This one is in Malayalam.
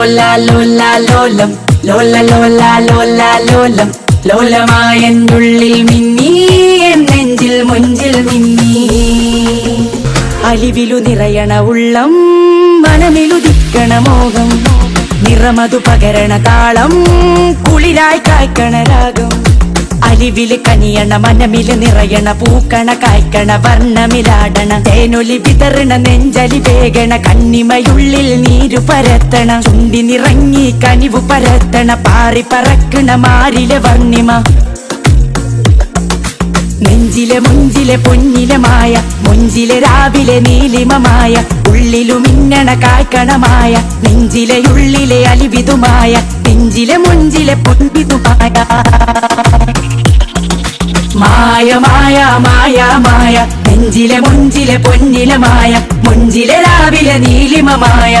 ലോലം ലോല ലോല ലോല ലോലം ലോലമായെന്നുള്ളിൽ മിന്നി എൻ നെഞ്ചിൽ മുഞ്ചിൽ മിന്നി അലിവിലു നിറയണ ഉള്ളം മനമിലുദിക്കണ മോഹം നിറമതു പകരണ താളം കുളിരായി കായ്ക്കണ രാഗം അലിവില് കനിയണ മനമില് നിറയണ പൂക്കണ കായ്ക്കണ വർണ്ണമിലാടണ തേനൊലി വിതറണ നെഞ്ചലി വേഗണ കണ്ണിമയുള്ളിൽ നീരു പരത്തണ ചുണ്ടി നിറങ്ങി കനിവു പരത്തണ പാറി പറക്കണ മാരിലെ വർണ്ണിമ നെഞ്ചിലെ മുഞ്ചിലെ പൊന്നിലെ മായ മുഞ്ചിലെ രാവിലെ നീലിമമായ ഉള്ളിലു മിന്നണ കായ്ക്കണമായ നെഞ്ചിലെ ഉള്ളിലെ അലിവിതുമായ നെഞ്ചിലെ മുഞ്ചിലെ പൊന്നിതുമായ മായ മായ മായ മായ നെഞ്ചിലെ മുഞ്ചിലെ പൊന്നിലെ മായ മുഞ്ചിലെ രാവിലെ നീലിമമായ